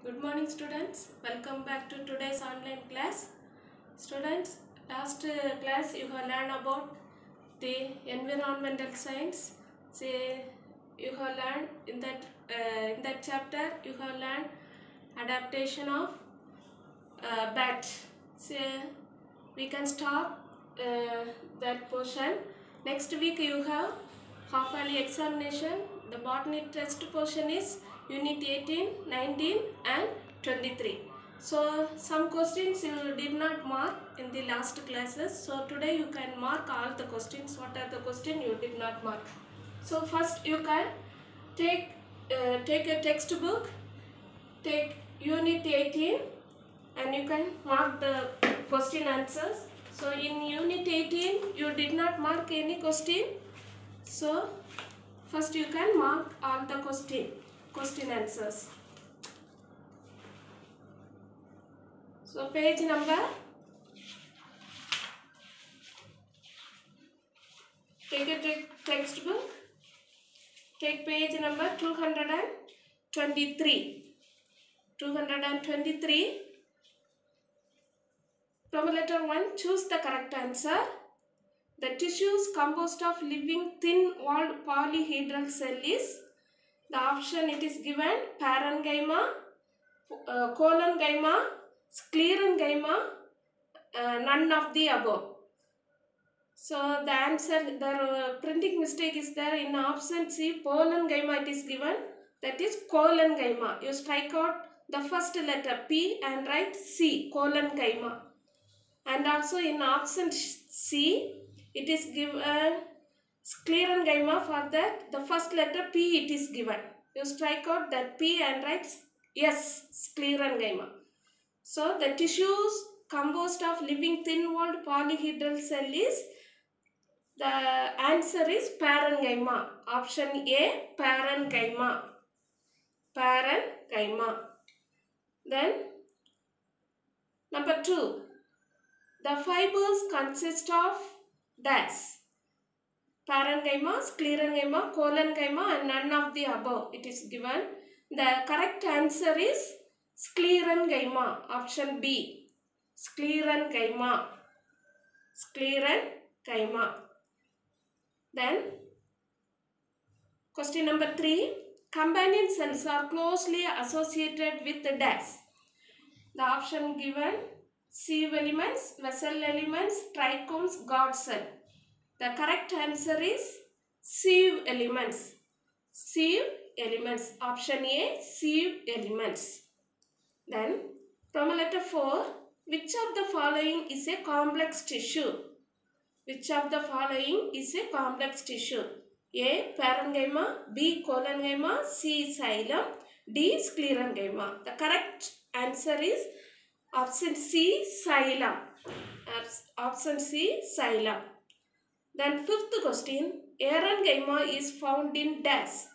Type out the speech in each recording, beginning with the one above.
Good morning students, welcome back to today's online class. Students, last class you have learned about the environmental science. Say you have learned in that chapter you have learned adaptation of bat. So we can stop that portion. Next week you have half yearly examination. The botany test portion is unit 18, 19 and 23. So some questions you did not mark in the last classes. So today you can mark all the questions. What are the questions you did not mark? So first you can take a textbook, take unit 18 and you can mark the question answers. So in unit 18 you did not mark any question. So first you can mark all the question answers. So page number, take a textbook, take page number 223. 223. From letter 1, choose the correct answer. The tissues composed of living thin-walled polyhedral cell is, the option it is given, parenchyma, collenchyma, sclerenchyma, none of the above. So the answer, the printing mistake is there in option C, pollenchyma it is given, that is collenchyma. You strike out the first letter P and write C, collenchyma. And also in option C, it is given sclerenchyma. For that, the first letter P it is given. You strike out that P and write S, sclerenchyma. So the tissues composed of living thin-walled polyhedral cell is, the answer is parenchyma. Option A, parenchyma. Parenchyma. Then number 2. The fibers consist of dash. Parenchyma, sclerenchyma, collenchyma and none of the above. It is given. The correct answer is sclerenchyma. Option B. Sclerenchyma. Sclerenchyma. Then question number 3. Companion cells are closely associated with the dash. The option given, sieve elements, vessel elements, trichomes, guard cell. The correct answer is sieve elements. Sieve elements. Option A, sieve elements. Then from letter 4, which of the following is a complex tissue? Which of the following is a complex tissue? A, parenchyma, B, collenchyma, C, xylem, D, sclerenchyma. The correct answer is option C, xylem. Option C, xylem. Then fifth question, parenchyma is found in dash.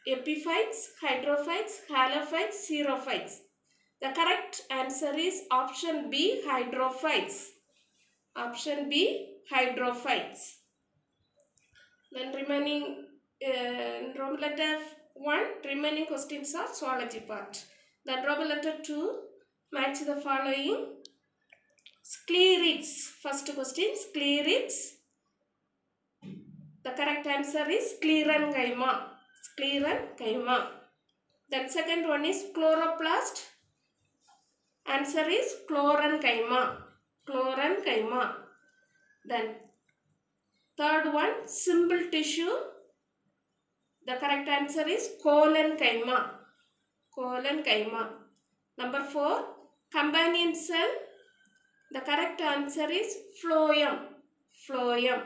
Epiphytes, hydrophytes, halophytes, xerophytes. The correct answer is option B, hydrophytes. Option B, hydrophytes. Then remaining Roman letter 1, remaining questions are zoology part. Then Roman letter 2, match the following. Sclerids. First question, sclerids. The correct answer is sclerenchyma. Sclerenchyma. Then second one is chloroplast. Answer is chlorenchyma. Chlorenchyma. Then third one, simple tissue. The correct answer is collenchyma. Collenchyma. Number 4, companion cell. The correct answer is phloem. Phloem.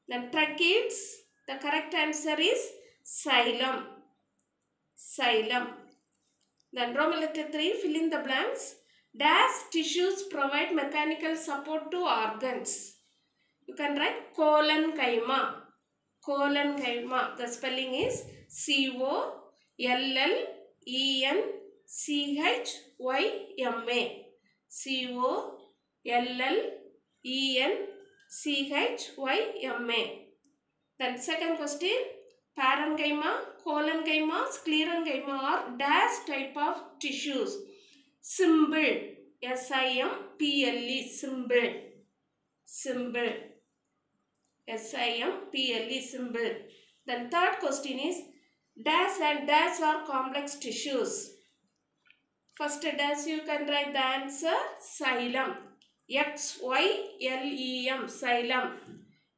Then tracheids. The correct answer is xylem. Xylem. Then Roman letter 3, fill in the blanks. Dash tissues provide mechanical support to organs. You can write collenchyma. Collenchyma. The spelling is C-O-L-L-E-N-C-H-Y-M-A. C-O-L-L-E-N-C-H-Y-M-A. Then second question, parenchyma, collenchyma, sclerenchyma are dash type of tissues. Simple, S-I-M-P-L-E, simple, simple, S-I-M-P-L-E, simple. Then third question is, dash and dash are complex tissues. First dash you can write the answer, xylem, X-Y-L-E-M, xylem,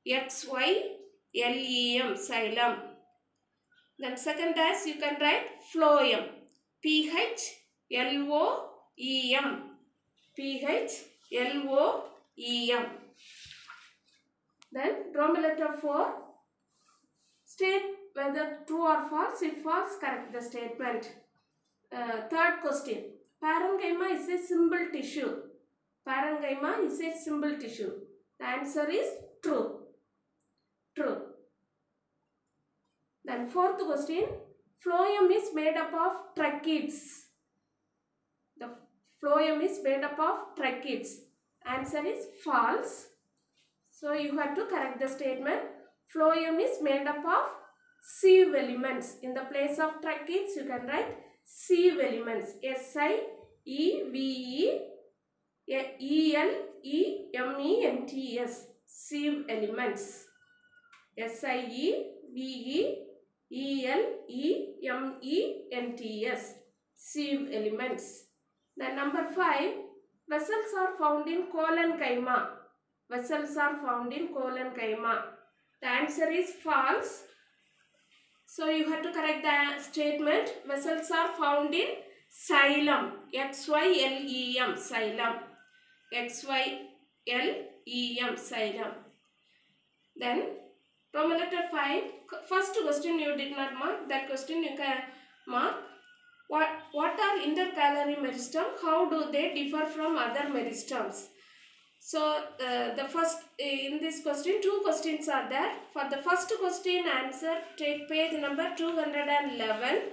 X-Y-L-E-M, xylem. Then second dash you can write phloem, P-H-L-O-E-M, P-H-L-O-E-M. Then Roman letter 4, state whether true or false. If false, correct the statement. Third question, parenchyma is a simple tissue. Parenchyma is a simple tissue. The answer is true. True. Then fourth question, phloem is made up of tracheids. The phloem is made up of tracheids. Answer is false. So you have to correct the statement. Phloem is made up of sieve elements. In the place of tracheids, you can write sieve elements. S-I-E-V-E-E-L-E-M-E-N-T-S. Sieve elements. S-I-E-V-E-E-L-E-M-E-N-T-S. Sieve elements. Then number 5. Vessels are found in collenchyma. Vessels are found in collenchyma. The answer is false. So you have to correct the statement. Vessels are found in xylem. X-Y-L-E-M. Xylem. X-Y-L-E-M. Xylem. Then Roman letter 5. First question you did not mark. That question you can mark. What are intercalary meristem? How do they differ from other meristems? So the first in this question, two questions are there. For the first question answer, take page number 211.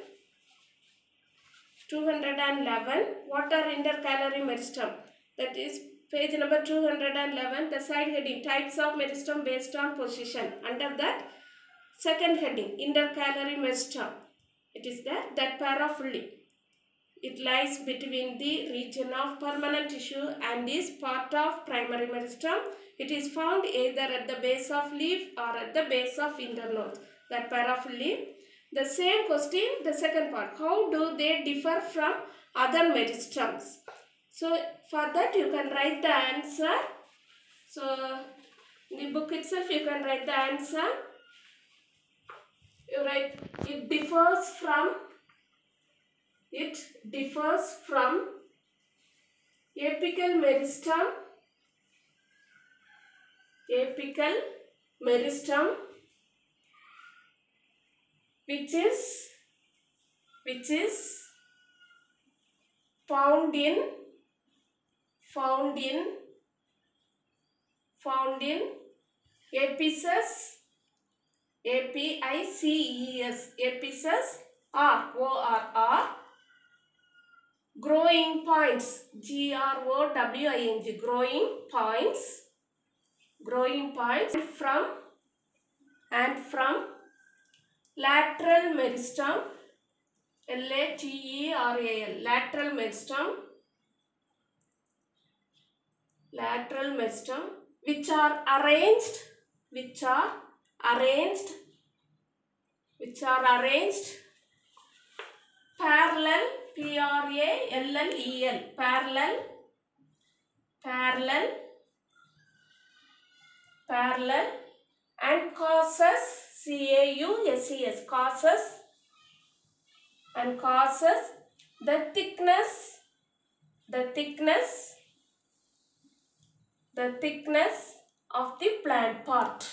211. What are intercalary meristem? That is page number 211. The side heading, types of meristem based on position. Under that, second heading, intercalary meristem. It is there. That pair of leaf. It lies between the region of permanent tissue and is part of primary meristem. It is found either at the base of leaf or at the base of internode. That pair of leaf. The same question, the second part. How do they differ from other meristems? So for that you can write the answer. So in the book itself you can write the answer. You write it differs from apical meristem, which is found in apices, A-P-I-C-E-S, apices R-O-R-R, growing points, G-R-O-W-I-N-G, growing points, and from lateral meristem, L-A-T-E-R-A-L, lateral meristem, which are arranged parallel, P-R-A-L-L-E-L, parallel and causes, C-A-U-S-E-S, causes the thickness of the plant part.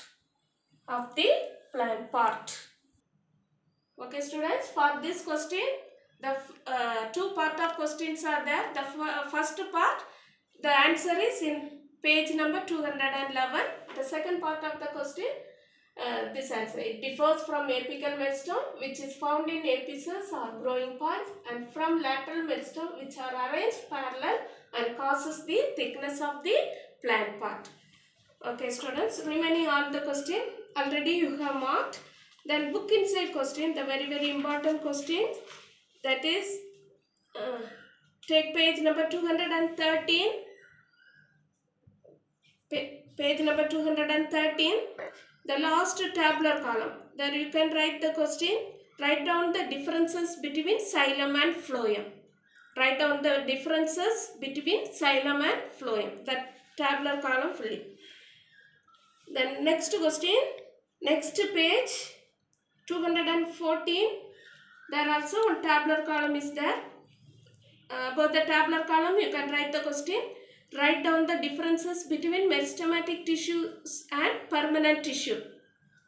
Okay students, for this question the two part of questions are there. The first part, the answer is in page number 211. The second part of the question, this answer, it differs from apical meristem, which is found in apices or growing points, and from lateral meristem, which are arranged parallel and causes the thickness of the plant part. Okay students, remaining all the question already you have marked. Then book inside question, the very important question, that is take page number 213. Page number 213, the last tabular column. There you can write the question. Write down the differences between xylem and phloem. Write down the differences between xylem and phloem. That tabular column fully. Then next question, next page 214. There also one tabular column is there. About the tabular column you can write the question. Write down the differences between meristematic tissues and permanent tissue.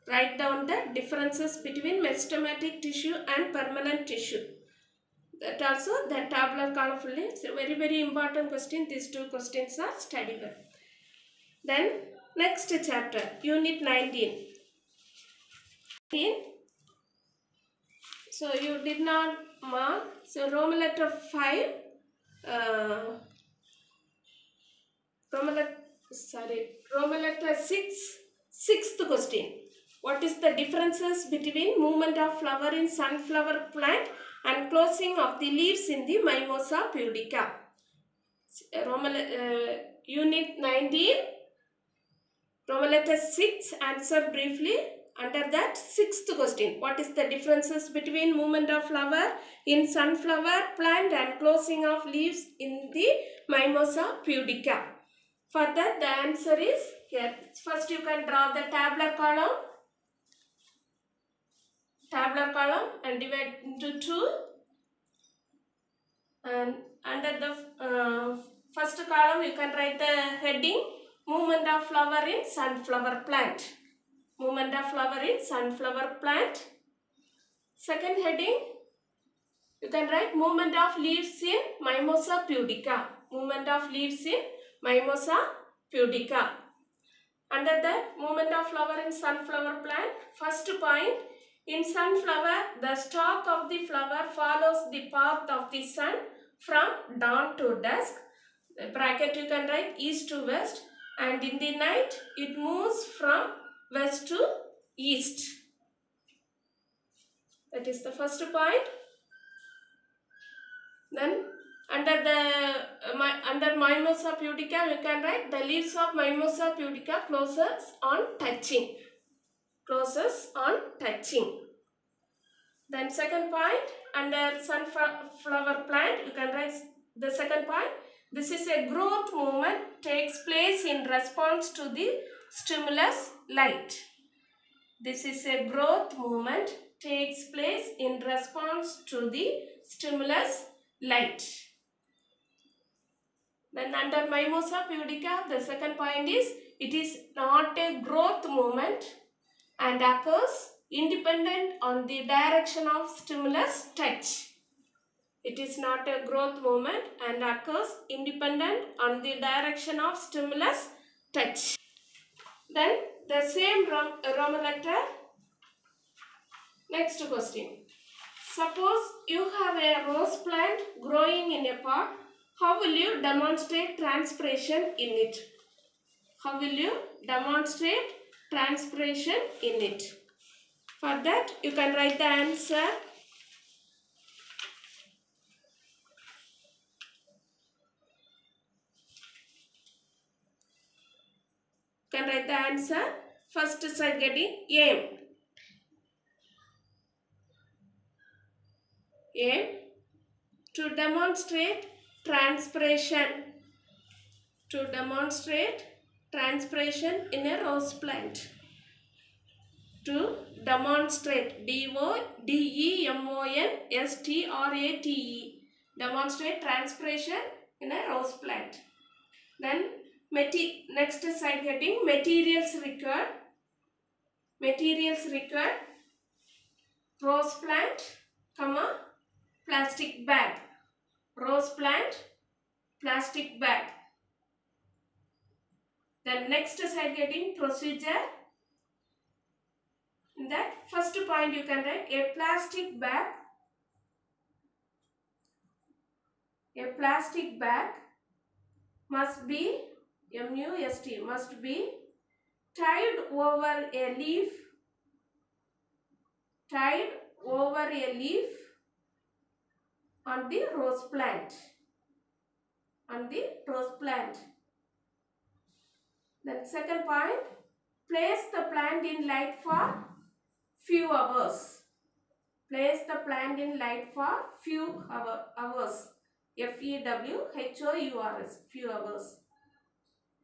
Write down the differences between meristematic tissue and permanent tissue. That also the tabular column fully. It's a very important question. These two questions are studiable. Then next chapter, unit 19. So you did not mark. So Roman letter 5. Roman letter 6. Sixth question. What is the differences between movement of flower in sunflower plant and closing of the leaves in the Mimosa pudica? Unit 19. Roman letter 6. Answer briefly. Under that, sixth question. What is the differences between movement of flower in sunflower plant and closing of leaves in the Mimosa pudica? For that, the answer is here. First, you can draw the tabular column. Tabular column and divide into 2. And under the first column, you can write the heading, movement of flower in sunflower plant. Movement of flower in sunflower plant. Second heading, you can write movement of leaves in Mimosa pudica. Movement of leaves in Mimosa pudica. Under that, movement of flower in sunflower plant. First point, in sunflower, the stalk of the flower follows the path of the sun from dawn to dusk. The bracket you can write east to west, and in the night it moves from west to east. That is the first point. Then under Mimosa pudica, you can write the leaves of Mimosa pudica closes on touching. Closes on touching. Then second point, under sunflower plant, you can write the second point. This is a growth movement takes place in response to the stimulus light. This is a growth movement takes place in response to the stimulus light. Then under Mimosa pudica, the second point is it is not a growth movement and occurs independent on the direction of stimulus touch. It is not a growth movement and occurs independent on the direction of stimulus touch. Then the same Roman letter. Next question. Suppose you have a rose plant growing in a pot. How will you demonstrate transpiration in it? How will you demonstrate transpiration in it? For that, you can write the answer. You can write the answer. First side getting aim. Aim to demonstrate transpiration. To demonstrate transpiration in a rose plant. To demonstrate, D-O-D-E-M-O-N-S-T-R-A-T-E, demonstrate transpiration in a rose plant. Then next side heading, materials required. Materials required, rose plant, comma, plastic bag. Rose plant, plastic bag. Then next side heading, procedure. In that first point you can write a plastic bag. A plastic bag must be, M-U-S-T, must be tied over a leaf tied over a leaf on the rose plant. On the rose plant. Then second point, place the plant in light for few hours. Place the plant in light for few hours. FEWHOURS, few hours.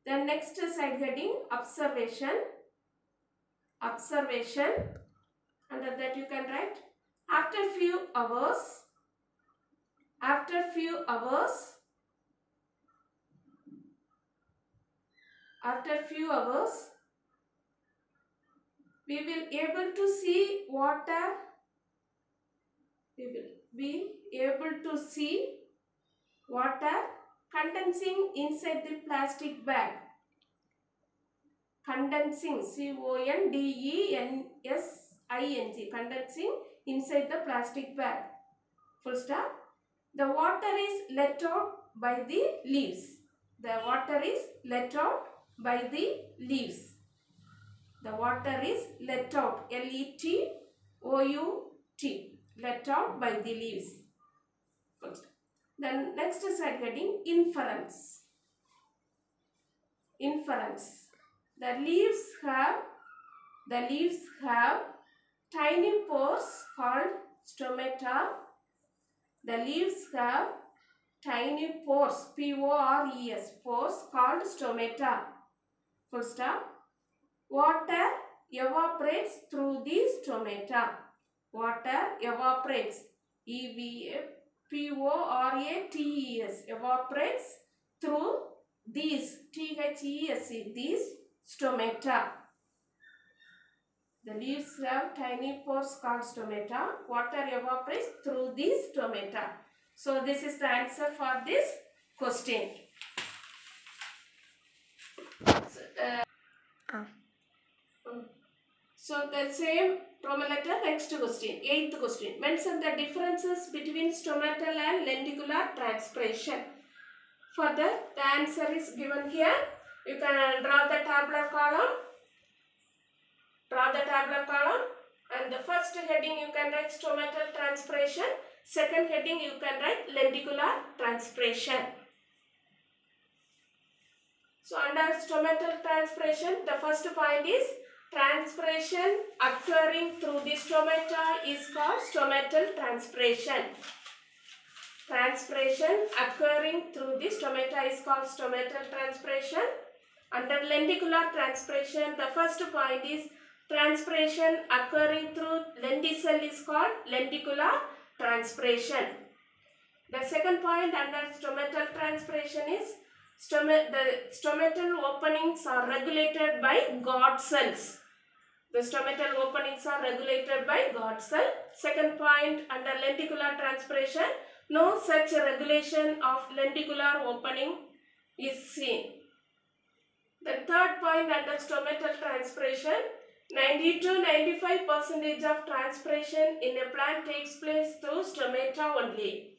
Then next side heading, observation. Observation. Under that you can write, after few hours, we will able to see water. We will be able to see water condensing inside the plastic bag. Condensing, CONDENSING, condensing inside the plastic bag. Full stop. The water is let out by the leaves. The water is let out by the leaves. The water is let out, LETOUT, let out by the leaves. Full stop. Then next side heading, inference. Inference. The leaves have tiny pores called stomata. The leaves have tiny pores, PORES, pores called stomata. Full stop. Water evaporates through these stomata. Water evaporates, EVAPORATES, evaporates through these, THES, these stomata. The leaves have tiny pores called stomata. Water evaporates through these stomata. So this is the answer for this question. So the same Roman letter, next question, 8th question. Mention the differences between stomatal and lenticular transpiration. Further, the answer is given here. You can draw the tabular column. And the first heading you can write stomatal transpiration. Second heading you can write lenticular transpiration. So under stomatal transpiration, the first point is transpiration occurring through the stomata is called stomatal transpiration. Transpiration occurring through the stomata is called stomatal transpiration. Under lenticular transpiration, the first point is transpiration occurring through lenticel is called lenticular transpiration. The second point under stomatal transpiration is the stomatal openings are regulated by guard cells. The stomatal openings are regulated by guard cell. Second point under lenticular transpiration, no such regulation of lenticular opening is seen. The third point under stomatal transpiration, 90 to 95% of transpiration in a plant takes place through stomata only.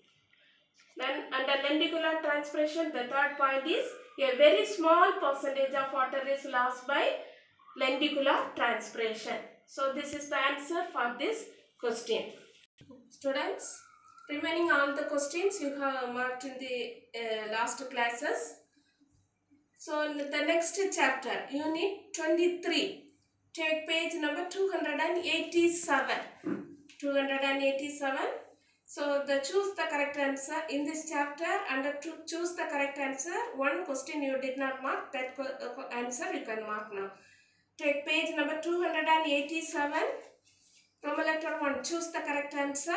Then under lenticular transpiration, the third point is a very small percentage of water is lost by lenticular transpiration. So this is the answer for this question. Students, remaining all the questions you have marked in the last classes. So in the next chapter, unit 23, take page number 287. 287. So choose the correct answer in this chapter. Under to choose the correct answer, one question you did not mark, that answer you can mark now. Take page number 287. Roman letter 1. Choose the correct answer.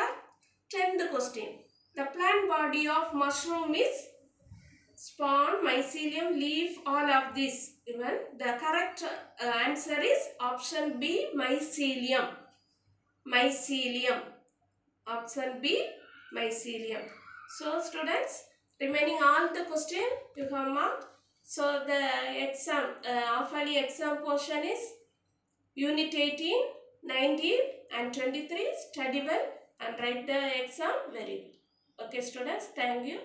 10th question. The plant body of mushroom is spawn, mycelium, leaf, all of this. Even the correct answer is option B, mycelium. Mycelium. Option B, mycelium. So students, remaining all the question you have marked. So the exam, half-yearly exam portion is unit 18, 19 and 23. Study well and write the exam very well. Okay students, thank you.